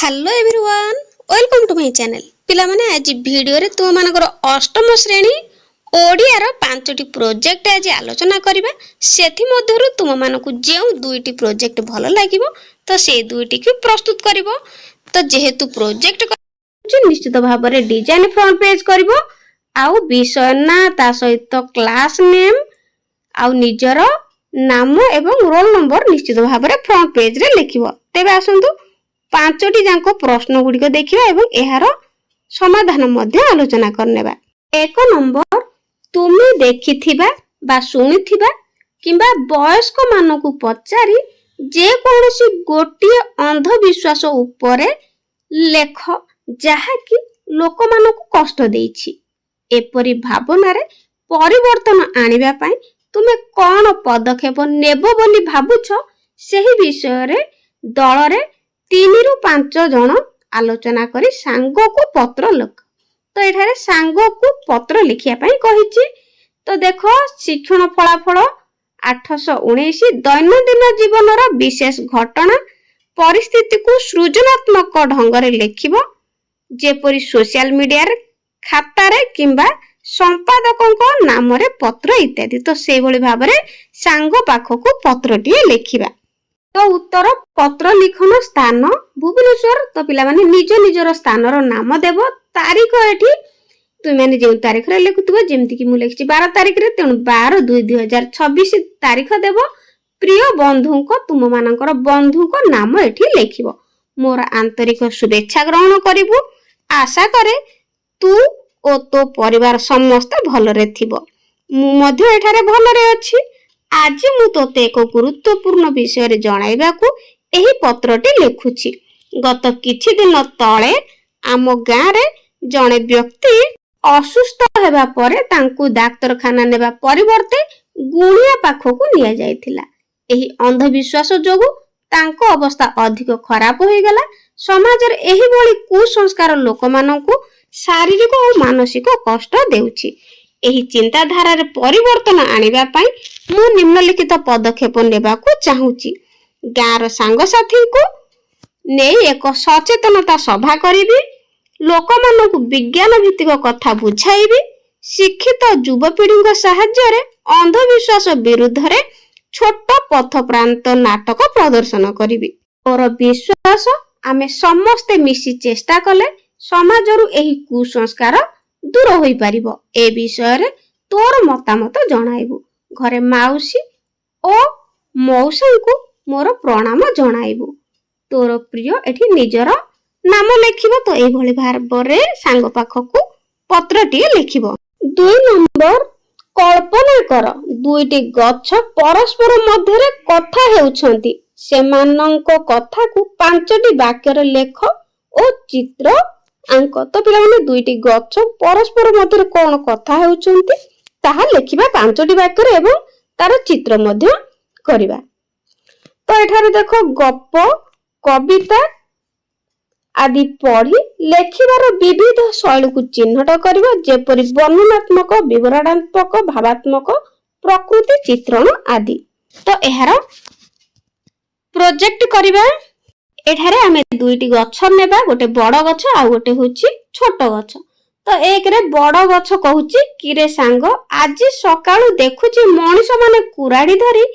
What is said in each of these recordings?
Hello everyone welcome to my channel पिला माने आज वीडियो रे तुम मानकर अष्टम श्रेणी ओडिया रो पांचटी प्रोजेक्ट आज आलोचना करिबा सेथि मध्यरु तुम मानकु जेउ दुईटी प्रोजेक्ट भलो लागिवो तो से दुईटी के प्रस्तुत करिवो। तो जेहेतु प्रोजेक्ट निश्चित भाव में डिजाइन फ्रंट पेज करिवो आउ विषय ना ता सहित क्लास नेम आउ निजर नाम एवं रोल नंबर निश्चित भाव में फ्रंट पेज रे लिखिवो। तेबे आसंतु पांचटी जांको प्रश्न गुड़िक देखिबा एवं एहार समाधान मध्य आलोचना करनेबा। एक नंबर तुमी देखिथिबा बा सुनिथिबा किंबा वयस्क मानकु पचारि जे कोनोसी गोटिए अंधविश्वास उपरे लेख जहा कि लोक मानकु कष्ट देइछि। एपरि भावना रे परिवर्तन आनिबा पई तुमे कोन पदक्षेप नेबो बोली भाबुछ सेही विषय रे दल रे 3 रु 5 जन आलोचना करी सांग को पत्र लिख। तो एठारे सांग को पत्र लिखिया पई कहिछि। तो देखो शिक्षण फलाफल 819 दैनंदिन जीवन रा विशेष घटना परिस्थिति को सृजनात्मक ढंग रे लिखिबो जेपरि सोशल मीडिया रे खाता रे किंबा संपादकों को नाम रे पत्र इत्यादि। तो से भली भाव रे सांग पाखकु पत्रटी लिखिबा। तो उत्तर पत्र लिखन स्थान भुवनेश्वर। तो पिला माने निज निजर स्थान रो नाम देबो। तारीख एठी तुम माने जे तारीख रे लिखुतबो जेमति कि मु लिखछि 12 तारीख रे तेनु 12/2/2026 तारीख देबो। प्रिय बंधु को तुम मानकर बंधु को नाम एठी लिखिबो। मोर आंतरिक शुभेच्छा ग्रहण करिवु। आशा करे तू ओ तो परिवार समस्त भलरे थिबो। मु मध्य एठारे भलरे अछि। आज मु तोते एक गुरुत्वपूर्ण विषय रे जणाइबा को एही पत्रटी लिखुछि। गत किछि दिन तळे आम गाँ रे जणे व्यक्ति असुस्थ हेबा परे तांकु डाक्तरखाना नेबा परिवर्ते गुणिया पाखकु निया जायथिला। एही अंधविश्वास जोगु तांको अवस्था अधिक खराब होई गेला। समाज रे एही बोली कुसंस्कार लोक मानकु शारीरिक और मानसिक कष्ट देउछि। एही चिंताधारा रे परिवर्तन आनिबा पई मु निम्नलिखित पदक्षेप नेबा को चाहूची। गाँर सांग साथी को नै एक सचेतनता सभा करिबी। लोक मानकु विज्ञान भित्तिक कथा बुझाइबी। शिक्षित युवपीढ़ी साहाय्य रे अंधविश्वास विरुद्ध रे छोट पथ प्रांत नाटक प्रदर्शन करिबी। और विश्वास आमे समस्ते मिसी चेष्टा कले समाज रु एही कुसंस्कार दूर होई परिबो। ए विषय रे तोर मतामत जणाइबु। घरे माउसी ओ मौसा को मोर प्रणाम जणाइबु। तोर प्रिय एठी निजर नाम लिखिबो। तो एई भली भाबरे सांग पाखकु पत्रटी लिखिबो। 2 नंबर कल्पना कर दुईटी गछ परस्पर मध्य रे कथा हेउछंती। सेमानंको कथा को 5टी वाक्य रे लेख ओ चित्र आंक। तो पिला माने दुईटी गछ परस्पर मध्य रे कोन कथा हेउछंती ताहा लिखिबा 5टी वाक्य रे एवं तार चित्र मध्य करिबा। तो एठारे देखो गप कविता आदि पढ़ी लेखिबार विविध शैली को चिन्हट करिबा जेपरि वर्णनात्मक विवरणात्मक भावात्मक प्रकृति चित्रण आदि। तो एहार प्रोजेक्ट करिबा। एठारे आमे दुईटी गछ नेबा गोटे बड़ गछ आ गोटे होछि छोट गछ। तो एक रे बड़ गछ कहूची कि रे सांग आज सकाळु देखुची मनीष माने कुराडी धरी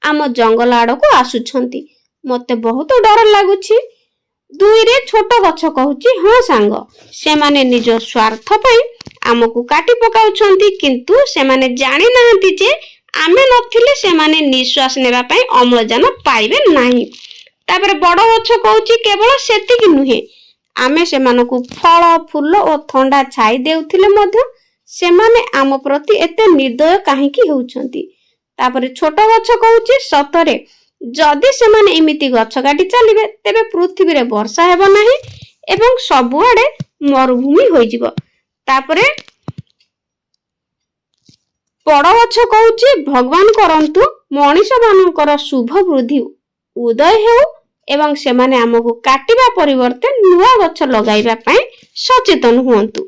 आम जंगल आड़ को आसुछंती मते बहुत डर लागुची। 2 रे छोट गछ कहूची हां सांग से माने निज स्वार्थ पई आमको काटी पकाउछंती किंतु से माने जानि नाहंती जे आमे नथिले से माने निश्वास नेबा पई अम्लजान पाइबे नाही। तापर बड़ गछ कहूची केवल सेतिकी नुहे आमे से मानकु फल फूल और ठंडा छाई देउथिले मध्य से माने आम प्रति एते निर्दय काहे की होउछंती। तापर छोट गछ कहूची सतरे जदि से माने एमिति गछ काटी चलिबे तेबे पृथ्वी रे वर्षा हेबो नाही एवं सबुआडे मरुभूमि होई जिवो। तापर बड़ गछ कहूची भगवान करंतु मनीष मानकर शुभ वृद्धि उदय हेउ एवं से माने हमको काटिबा परिवर्ते नुआ गछ लगाइबा पई सचेतन हुअंतु।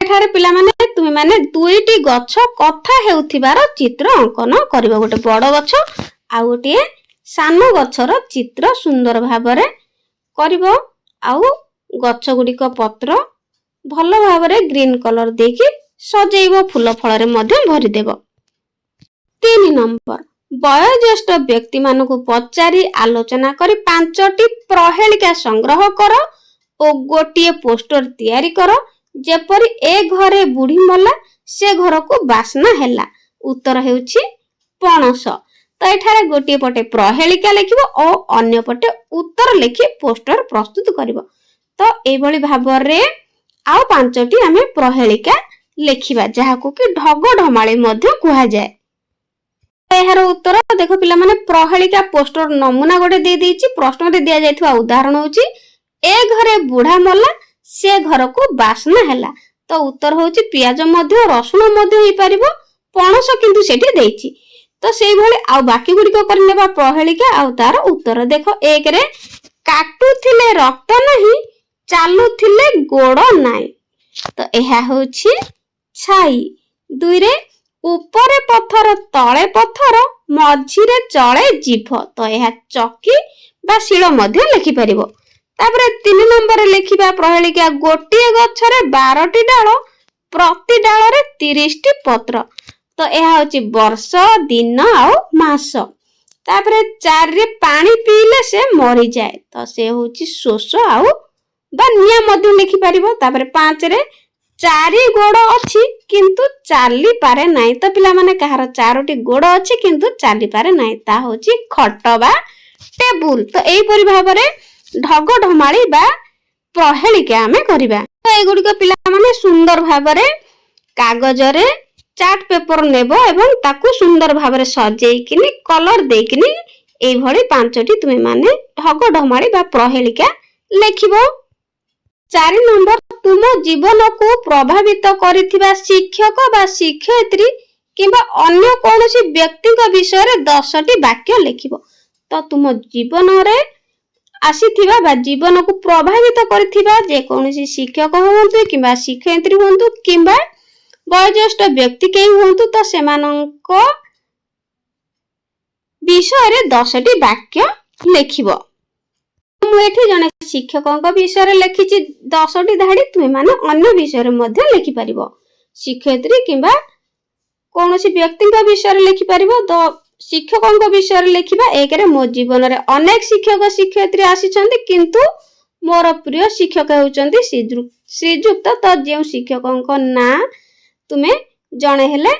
एठारे पिला माने तुमे माने दुईटी गछ कथा हेउथिबार चित्र अंकन करिबो। गोटे बड़ गछ आ गोटे सान गछर चित्र सुंदर भाबरे करिबो ଆଉ ଗଛ ଗୁଡ଼ିକ ପତ୍ର ଭଲ ଭାବରେ ଗ୍ରୀନ କଲର ଦେଇକି ସଜେଇବ, ଫୁଲ ଫଳରେ ମଧ୍ୟ ଭରିଦେବ। 3 ନମ୍ବର, ବୟୋଜ୍ୟେଷ୍ଠ ବ୍ୟକ୍ତି ମାନଙ୍କୁ ପଚାରି ଆଲୋଚନା କରି 5ଟି ପ୍ରହେଳିକା ସଂଗ୍ରହ କର ଓ ଗୋଟିଏ ପୋଷ୍ଟର ତିଆରି କର, ଯେପରି ଏ ଘରେ ବୁଢୀ ମଲା ସେ ଘରକୁ ବାସ୍ନା ହେଲା। ଉତ୍ତର ହେଉଛି ପଣସ। ତ ଏଠାରେ ଗୋଟିଏ ପଟେ ପ୍ରହେଳିକା ଲେଖିବ ଓ ଅନ୍ୟ ପଟେ ଉତ୍ତର ଲେଖି ପୋଷ୍ଟର ପ୍ରସ୍ତୁତ କରିବ। ତ ଏଇଭଳି ଭାବରେ ଆଉ 5ଟି ଆମେ ପ୍ରହେଳିକା ଲେଖିବା, ଯାହାକୁ କି ଢଗ ଢମାଳି ମଧ୍ୟ କୁହାଯାଏ। ଏହାର ଉତ୍ତର ଦେଖ ପିଲାମାନେ, ପ୍ରହେଳିକା ପୋଷ୍ଟର ନମୁନା ଗୋଟେ ଦେଇଦେଇଛି। ପ୍ରଶ୍ନରେ ଦିଆଯାଇଥିବା ଉଦାହରଣ ହେଉଛି ଏ ଘରେ ବୁଢା ମଲା ସେ ଘରକୁ ବାସ୍ନା ହେଲା। ତ ଉତ୍ତର ହେଉଛି ପିଆଜ ମଧ୍ୟ ରସୁଣ ମଧ୍ୟ ହେଇପାରିବ, ପଣସ କିନ୍ତୁ ସେଠି ଦେଇଛି। ତ ସେଇଭଳି ଆଉ ବାକି ଗୁଡ଼ିକ କରିନେବା ପ୍ରହେଳିକା ଆଉ ତାର ଉତ୍ତର। ଦେଖ, 1ରେ କାଟୁଥିଲେ ରକ୍ତ ନାହିଁ ଚାଲୁଥିଲେ ଗୋଡ଼ ନାହିଁ, ତ ଏହା ହେଉଛି ଛାଇ। 2ରେ ଉପରେ ପଥର ତଳେ ପଥର ମଝିରେ ଚଳେ ଜିଭ, ତ ଏହା ଚକି ବା ଶିଳ ମଧ୍ୟ ଲେଖିପାରିବ। ତାପରେ 3 ନମ୍ବରରେ ଲେଖିବା ପ୍ରହେଳିକା, ଗୋଟିଏ ଗଛରେ 12ଟି ଡାଳ ପ୍ରତି ଡାଳରେ 30ଟି ପତ୍ର, ତ ଏହା ହେଉଛି ବର୍ଷ, ଦିନ ଆଉ ମାସ। ତାପରେ 4ରେ ପାଣି ପିଇଲେ ସେ ମରିଯାଏ, ତ ସେ ହେଉଛି ଶୋଷ ଆଉ ବା ନିଆଁ ମଧ୍ୟ ଲେଖିପାରିବ। ତାପରେ 5ରେ 4 ଗୋଡ଼ ଅଛି କିନ୍ତୁ ଚାଲିପାରେ ନାହିଁ, ତ ପିଲାମାନେ କାହାର 4ଟି ଗୋଡ଼ ଅଛି କିନ୍ତୁ ଚାଲିପାରେ ନାହିଁ, ତା ହେଉଛି ଖଟ ବା ଟେବୁଲ। ତ ଏହିପରି ଭାବରେ ଢଗ ଢମାଳି ବା ପ୍ରହେଳିକା ଆମେ କରିବା। ତ ଏଗୁଡ଼ିକ ପିଲାମାନେ ସୁନ୍ଦର ଭାବରେ କାଗଜରେ ଚାର୍ଟ ପେପର ନେବ ଏବଂ ତାକୁ ସୁନ୍ଦର ଭାବରେ ସଜେଇକିନି କଲର ଦେଇକିନି এইভাবে 5টি তুমি মানে ঢগ ঢমাଳି ବା ପ୍ରହେଳିକା ଲେଖିବ। 4 ନମ୍ବର, ତୁମ ଜୀବନକୁ ପ୍ରଭାବିତ କରିଥିବା ଶିକ୍ଷକ ବା ଶିକ୍ଷୟିତ୍ରୀ କିମ୍ବା ଅନ୍ୟ କୌଣସି ବ୍ୟକ୍ତିଙ୍କ ବିଷୟରେ 10ଟି ବାକ୍ୟ ଲେଖିବ। ତ ତୁମ ଜୀବନରେ ଆସିଥିବା ବା ଜୀବନକୁ ପ୍ରଭାବିତ କରିଥିବା ଯେକୌଣସି ଶିକ୍ଷକ ହୁଅନ୍ତୁ କିମ୍ବା ଶିକ୍ଷୟିତ୍ରୀ ହୁଅନ୍ତୁ କିମ୍ବା ବୟୋଜ୍ୟେଷ୍ଠ ବ୍ୟକ୍ତି କେହି ହୁଅନ୍ତୁ, ତ ସେମାନଙ୍କ ବିଷୟରେ 10ଟି ବାକ୍ୟ ଲେଖିବ। ମୁଁ ଏଠି ଜଣେ ଶିକ୍ଷକଙ୍କ ବିଷୟରେ ଲେଖିଛି 10ଟି ଧାଡ଼ି, ତୁମେ ମାନେ ଅନ୍ୟ ବିଷୟରେ ମଧ୍ୟ ଲେଖିପାରିବ। ଶିକ୍ଷୟିତ୍ରୀ କିମ୍ବା କୌଣସି ବ୍ୟକ୍ତିଙ୍କ ବିଷୟରେ ଲେଖିପାରିବ। ତ ଶିକ୍ଷକଙ୍କ ବିଷୟରେ ଲେଖିବା, 1ରେ ମୋ ଜୀବନରେ ଅନେକ ଶିକ୍ଷକ ଶିକ୍ଷୟିତ୍ରୀ ଆସିଛନ୍ତି କିନ୍ତୁ ମୋର ପ୍ରିୟ ଶିକ୍ଷକ ହେଉଛନ୍ତି ଶ୍ରୀଯୁକ୍ତ। ତ ଯେଉଁ ଶିକ୍ଷକଙ୍କ ନାଁ ତୁମେ ଜଣେ ହେଲେ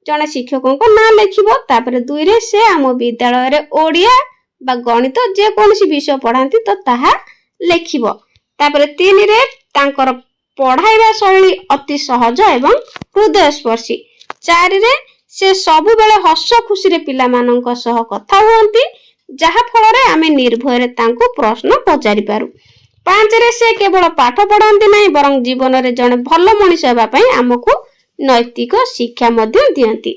ଜଣେ ଶିକ୍ଷକଙ୍କ ନାଁ ଲେଖିବ। ତାପରେ 2ରେ ସେ ଆମ ବିଦ୍ୟାଳୟରେ ଓଡ଼ିଆ ବା ଗଣିତ ଯେକୌଣସି ବିଷୟ ପଢ଼ାନ୍ତି ତ ତାହା ଲେଖିବ। ତାପରେ 3ରେ ତାଙ୍କର ପଢ଼ାଇବା ଶୈଳୀ ଅତି ସହଜ ଏବଂ ହୃଦୟସ୍ପର୍ଶୀ। 4ରେ ସେ ସବୁବେଳେ ହସ ଖୁସିରେ ପିଲାମାନଙ୍କ ସହ କଥା ହୁଅନ୍ତି, ଯାହା ଫଳରେ ଆମେ ନିର୍ଭୟରେ ତାଙ୍କୁ ପ୍ରଶ୍ନ ପଚାରି ପାରୁ। 5ରେ ସେ କେବଳ ପାଠ ପଢ଼ାନ୍ତି ନାହିଁ ବରଂ ଜୀବନରେ ଜଣେ ଭଲ ମଣିଷ ହେବା ପାଇଁ ଆମକୁ ନୈତିକ ଶିକ୍ଷା ମଧ୍ୟ ଦିଅନ୍ତି।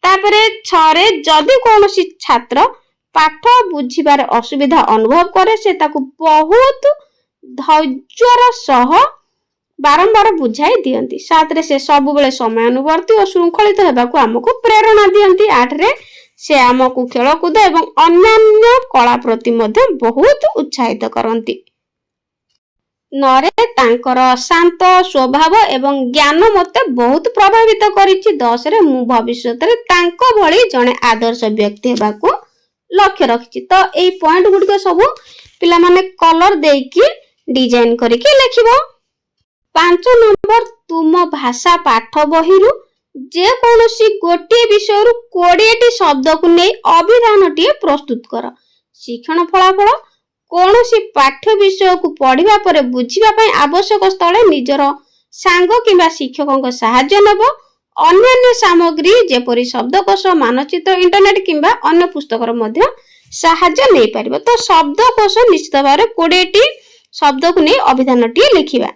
ତାପରେ 6ରେ ଯଦି କୌଣସି ଛାତ୍ର ପାଠ ବୁଝିବାରେ ଅସୁବିଧା ଅନୁଭବ କରେ ସେ ତାକୁ ବହୁତ ଧୈର୍ଯ୍ୟର ସହ ବାରମ୍ବାର ବୁଝାଇ ଦିଅନ୍ତି। 7ରେ ସେ ସବୁବେଳେ ସମୟାନୁବର୍ତ୍ତୀ ଓ ଶୃଙ୍ଖଳିତ ହେବାକୁ ଆମକୁ ପ୍ରେରଣା ଦିଅନ୍ତି। 8ରେ ସେ ଆମକୁ ଖେଳକୁଦ ଏବଂ ଅନ୍ୟାନ୍ୟ କଳା ପ୍ରତି ମଧ୍ୟ ବହୁତ ଉତ୍ସାହିତ କରନ୍ତି। 9ରେ ତାଙ୍କର ଶାନ୍ତ ସ୍ୱଭାବ ଏବଂ ଜ୍ଞାନ ମୋତେ ବହୁତ ପ୍ରଭାବିତ କରିଛି। 10ରେ ମୁଁ ଭବିଷ୍ୟତରେ ତାଙ୍କ ଭଳି ଜଣେ ଆଦର୍ଶ ବ୍ୟକ୍ତି ହେବାକୁ ଲକ୍ଷ୍ୟ ରଖିଛି। ତ ଏଇ ପଏଣ୍ଟ ଗୁଡ଼ିକ ସବୁ ପିଲାମାନେ କଲର ଦେଇକି ଡିଜାଇନ କରିକି ଲେଖିବ। 5 ନମ୍ବର, ତୁମ ଭାଷା ପାଠ ବହିରୁ ଯେକୌଣସି ଗୋଟିଏ ବିଷୟରୁ 20ଟି ଶବ୍ଦକୁ ନେଇ ଅଭିଧାନଟିଏ ପ୍ରସ୍ତୁତ କର। ଶିକ୍ଷଣ ଫଳାଫଳ, କୌଣସି ପାଠ୍ୟ ବିଷୟକୁ ପଢ଼ିବା ପରେ ବୁଝିବା ପାଇଁ ଆବଶ୍ୟକ ସ୍ଥଳେ ନିଜର ସାଙ୍ଗ କିମ୍ବା ଶିକ୍ଷକଙ୍କ ସାହାଯ୍ୟ ନେବ। ଅନ୍ୟାନ୍ୟ ସାମଗ୍ରୀ ଯେପରି ଶବ୍ଦକୋଷ, ମାନଚିତ୍ର, ଇଣ୍ଟରନେଟ କିମ୍ବା ଅନ୍ୟ ପୁସ୍ତକର ମଧ୍ୟ ସାହାଯ୍ୟ ନେଇପାରିବ। ତ ଶବ୍ଦକୋଷ ନିଶ୍ଚିତ ଭାବରେ 20ଟି ଶବ୍ଦକୁ ନେଇ ଅଭିଧାନଟିଏ ଲେଖିବା।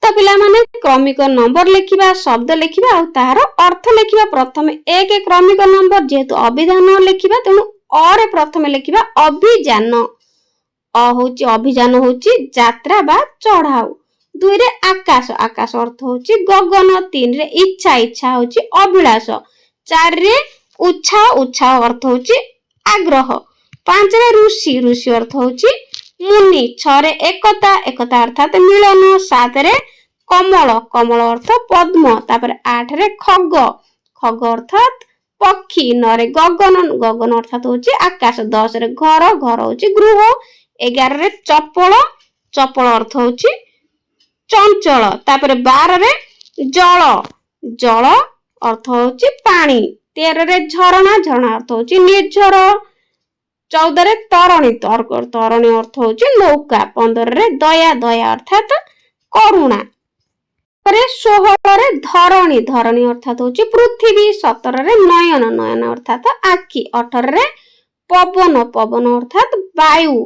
ତ ପିଲାମାନେ କ୍ରମିକ ନମ୍ବର ଲେଖିବା, ଶବ୍ଦ ଲେଖିବା ଆଉ ତାହାର ଅର୍ଥ ଲେଖିବା। ପ୍ରଥମେ 1 କ୍ରମିକ ନମ୍ବର, ଯେହେତୁ ଅଭିଧାନ ଲେଖିବା ତେଣୁ ଅରେ ପ୍ରଥମେ ଲେଖିବା ଅଭିଯାନ। ଅଭିଯାନ ହେଉଛି ଯାତ୍ରା ବା ଚଢ଼ାଉ। ଦୁଇ ରେ ଆକାଶ, ଆକାଶ ଅର୍ଥ ହଉଛି ଗଗନ। 3 ରେ ଇଚ୍ଛା, ଇଚ୍ଛା ହଉଛି ଅଭିଳାଷ। 4 ରେ ଉତ୍ସାହ, ଉତ୍ସାହ ଅର୍ଥ ହଉଛି ଆଗ୍ରହ। 5 ରେ ଋଷି, ଋଷି ଅର୍ଥ ହଉଛି ମୁନି। 6 ରେ ଏକତା, ଏକତା ଅର୍ଥାତ ମିଳନ। 7 ରେ କମଳ, କମଳ ଅର୍ଥ ପଦ୍ମ। ତାପରେ 8 ରେ ଖଗ, ଖଗ ଅର୍ଥାତ ପକ୍ଷୀ। 9 ରେ ଗଗନ, ଗଗନ ଅର୍ଥାତ ହଉଛି ଆକାଶ। 10 ରେ ଘର, ଘର ହଉଛି ଗୃହ। 11 ରେ ଚପଳ, ଚପଳ ଅର୍ଥ ହଉଛି ଚଞ୍ଚଳ। ତାପରେ 12 ରେ ଜଳ, ଜଳ ଅର୍ଥ ହଉଛି ପାଣି। 13 ରେ ଝରଣା, ଝରଣା ଅର୍ଥ ହଉଛି ନିର୍ଝର। 14 ରେ ତରଣୀ, ତରଣୀ ଅର୍ଥ ହଉଛି ନୌକା। 15 ରେ ଦୟା, ଦୟା ଅର୍ଥାତ କରୁଣା। 16 ରେ ଧରଣୀ, ଧରଣୀ ଅର୍ଥାତ ହଉଛି ପୃଥିବୀ। 17 ରେ ନୟନ, ନୟନ ଅର୍ଥାତ ଆଖି। 18 ରେ ପବନ, ପବନ ଅର୍ଥାତ ବାୟୁ।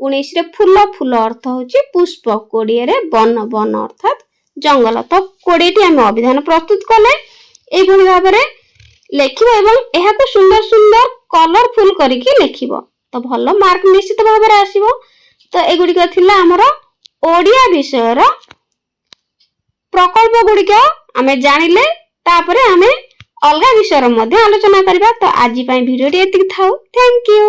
19 ରେ ଫୁଲ, ଫୁଲ ଅର୍ଥ ହଉଛି ପୁଷ୍ପ। 20 ରେ ବନ, ବନ ଅର୍ଥାତ ଜଙ୍ଗଲ। ତ 20ଟି ଆମେ ଅଭିଧାନ ପ୍ରସ୍ତୁତ କଲେ। এইଭଳି ଭାବରେ ଲେଖିବ ଏବଂ ଏହାକୁ ସୁନ୍ଦର ସୁନ୍ଦର କଲରଫୁଲ କରିକି ଲେଖିବ, ତ ଭଲ ମାର୍କ ନିଶ୍ଚିତ ଭାବରେ ଆସିବ। ତ ଏଗୁଡିକ ଥିଲା ଆମର ଓଡ଼ିଆ ବିଷୟର ପ୍ରକଳ୍ପ ଗୁଡିକ ଆମେ ଜାଣିଲେ। ତାପରେ ଆମେ ଅଲଗା ବିଷୟର ମଧ୍ୟ ଆଲୋଚନା କରିବା। ତ ଆଜି ପାଇଁ ଭିଡିଓଟି ଏତିକି ଥାଉ। Thank you.